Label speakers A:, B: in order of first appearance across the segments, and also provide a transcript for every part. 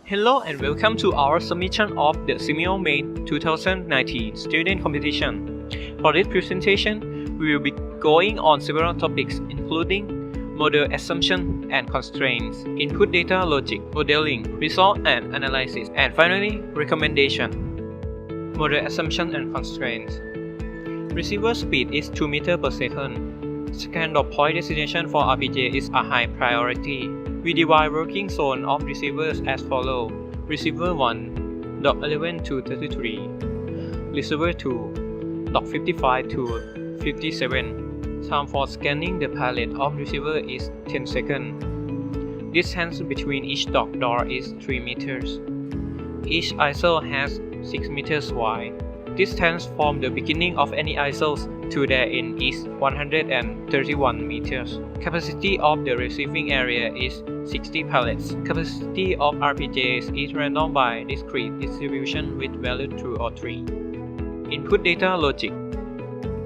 A: Hello and welcome to our submission of the Simio May 2019 student competition. For this presentation, we will be going on several topics including model assumption and constraints, input data logic, modeling, result and analysis, and finally, recommendation. Model assumption and constraints. Receiver speed is 2 meters per second. Scan dot point destination for RPJ is a high priority. We divide working zone of receivers as follows. Receiver 1, dock 11 to 33. Receiver 2, dock 55 to 57. Time for scanning the palette of receiver is 10 seconds. Distance between each dock door is 3 meters. Each ISO has 6 meters wide. Distance from the beginning of any ISOs to their end is 131 meters. Capacity of the receiving area is 60 pallets. Capacity of RPJs is random by discrete distribution with value 2 or 3. Input data logic.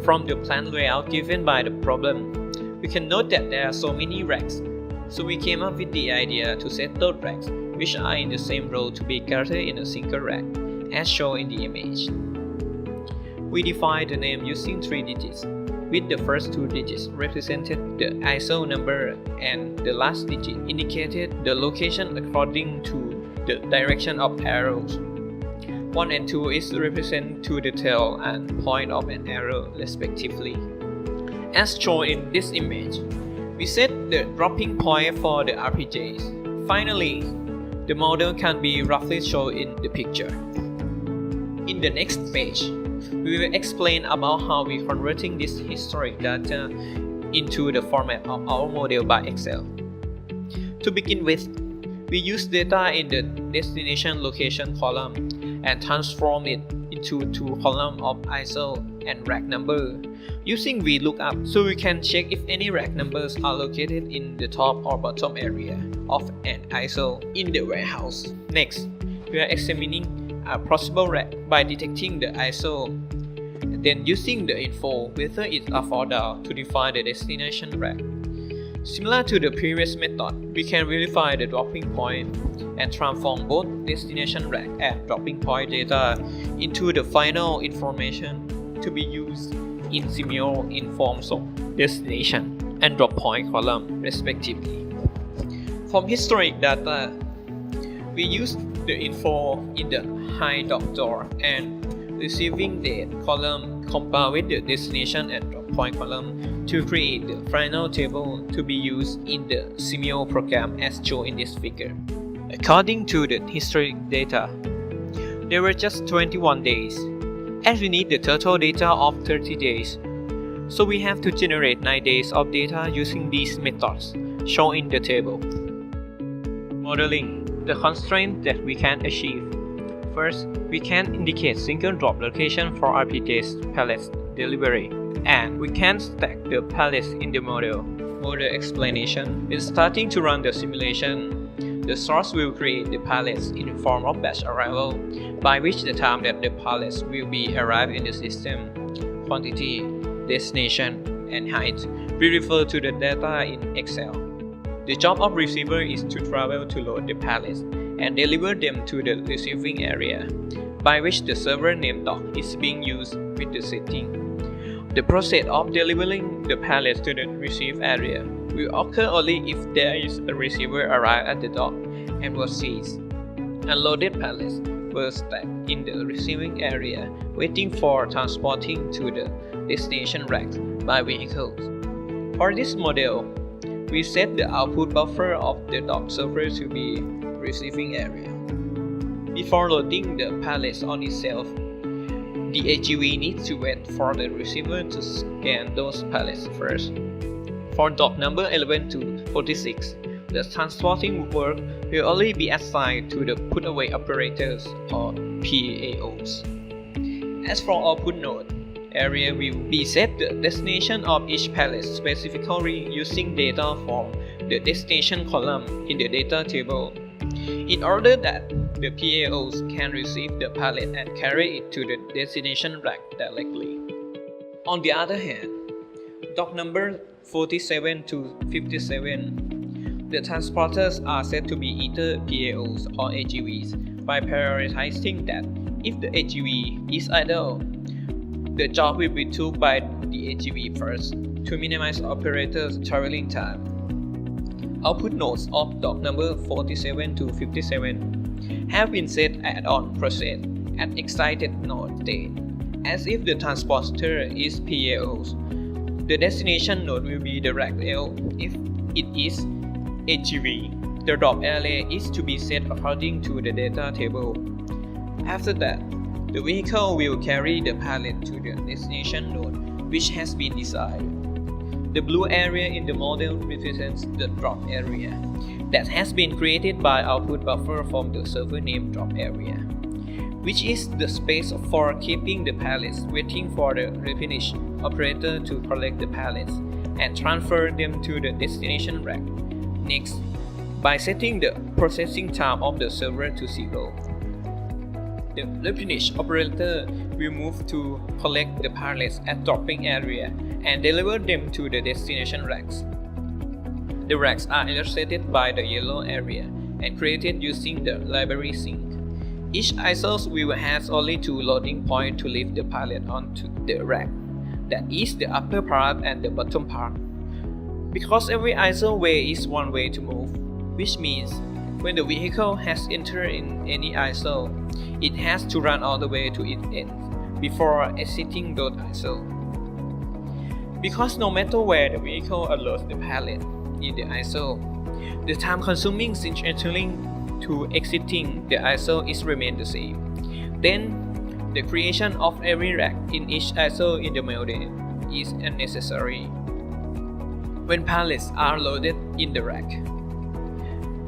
A: From the plan layout given by the problem, we can note that there are so many racks. So we came up with the idea to set those racks, which are in the same row, to be gathered in a single rack, as shown in the image. We define the name using 3 digits, with the first 2 digits represented the ISO number and the last digit indicated the location according to the direction of arrows. 1 and 2 is represented to the tail and point of an arrow respectively. As shown in this image, we set the dropping point for the RPJs. Finally, the model can be roughly shown in the picture. In the next page, we will explain about how we converting this historic data into the format of our model by Excel. To begin with, we use data in the destination location column and transform it into 2 columns of ISO and rack number using VLOOKUP, so we can check if any rack numbers are located in the top or bottom area of an ISO in the warehouse. Next, we are examining a possible rack by detecting the ISO, and then using the info whether it's up or down to define the destination rack. Similar to the previous method, we can verify the dropping point and transform both destination rack and dropping point data into the final information to be used in Simio in forms of destination and drop point column respectively. From historic data, we use the info in the high dock door and receiving date column combined with the destination and drop point column to create the final table to be used in the Simio program as shown in this figure. According to the historic data, there were just 21 days, as we need the total data of 30 days. So we have to generate 9 days of data using these methods shown in the table. Modeling. The constraints that we can achieve. First, we can indicate single drop location for RPJ's pallets delivery, and we can stack the pallets in the model. Model explanation. In starting to run the simulation, the source will create the pallets in the form of batch arrival, by which the time that the pallets will be arrived in the system, quantity, destination, and height we refer to the data in Excel. The job of receiver is to travel to load the pallets and deliver them to the receiving area, by which the server name dock is being used with the setting. The process of delivering the pallets to the receive area will occur only if there is a receiver arrive at the dock and was seized. Unloaded pallets were stacked in the receiving area, waiting for transporting to the destination racks by vehicles. For this model, we set the output buffer of the dock server to be receiving area. Before loading the pallets on itself, the AGV needs to wait for the receiver to scan those pallets first. For dock number 11 to 46, the transporting work will only be assigned to the put-away operators or PAOs. As for output node, area will be set the destination of each pallet specifically using data from the destination column in the data table, in order that the PAOs can receive the pallet and carry it to the destination rack directly. On the other hand, dock number 47 to 57 The transporters are said to be either PAOs or AGVs by prioritizing that if the AGV is idle, the job will be took by the AGV first to minimize operators' traveling time. Output nodes of dock number 47 to 57 have been set on process at excited node state. As if the transporter is PAOs, the destination node will be the rack L. If it is AGV, the drop area is to be set according to the data table. After that, the vehicle will carry the pallet to the destination node, which has been decided. The blue area in the model represents the drop area that has been created by output buffer from the server named drop area, which is the space for keeping the pallets waiting for the replenish operator to collect the pallets and transfer them to the destination rack. Next, by setting the processing time of the server to 0, the replenish operator will move to collect the pallets at dropping area and deliver them to the destination racks. The racks are illustrated by the yellow area and created using the library sync. Each ISO will have only 2 loading points to lift the pallet onto the rack, that is the upper part and the bottom part. Because every ISO way is one way to move, which means when the vehicle has entered in any ISO, it has to run all the way to its end before exiting those ISO. Because no matter where the vehicle unloads the pallet in the ISO, the time consuming since entering to exiting the ISO is remain the same. Then, the creation of every rack in each ISO in the model is unnecessary. When pallets are loaded in the rack,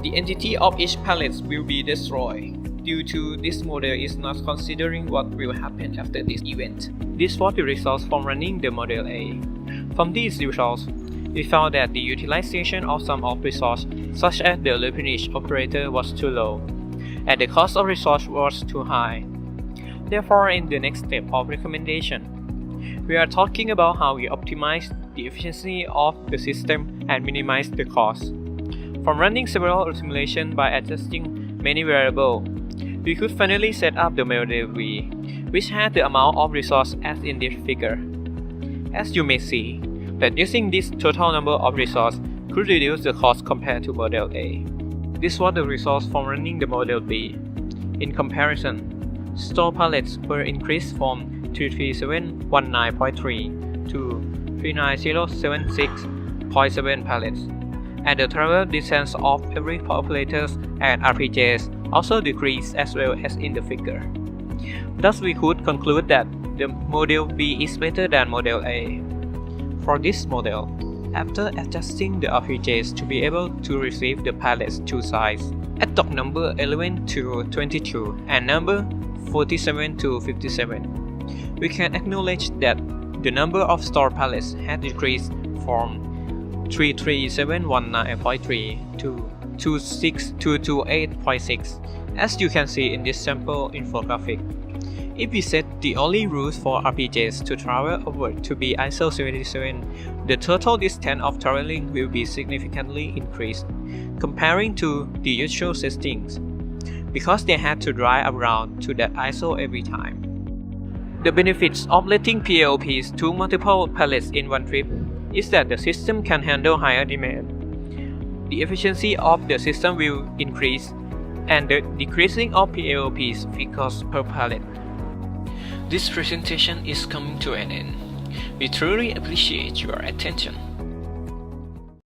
A: the entity of each pallet will be destroyed due to this model is not considering what will happen after this event. This was the results from running the model A. From these results, we found that the utilization of some of resource, such as the replenish operator, was too low, and the cost of resource was too high. Therefore, in the next step of recommendation, we are talking about how we optimize the efficiency of the system and minimize the cost. From running several simulations by adjusting many variables, we could finally set up the model V, which had the amount of resource as in this figure. As you may see, that using this total number of resources could reduce the cost compared to model A. This was the results from running the model B. In comparison, store pallets were increased from 33719.3 to 39076.7 pallets, and the travel distance of every operators and RPJs also decreased as well as in the figure. Thus, we could conclude that the model B is better than model A. For this model, after adjusting the RPJs to be able to receive the pallets to size at dock number 11 to 22 and number 47 to 57, we can acknowledge that the number of store pallets had decreased from 33719.3 to 26228.6, as you can see in this sample infographic. If we set the only route for RPJs to travel over to be ISO 77, the total distance of traveling will be significantly increased comparing to the usual settings, because they had to drive around to that ISO every time. The benefits of letting PLPs to multiple pallets in one trip is that the system can handle higher demand. The efficiency of the system will increase, and the decreasing of PLPs figures per pallet. This presentation is coming to an end. We truly appreciate your attention.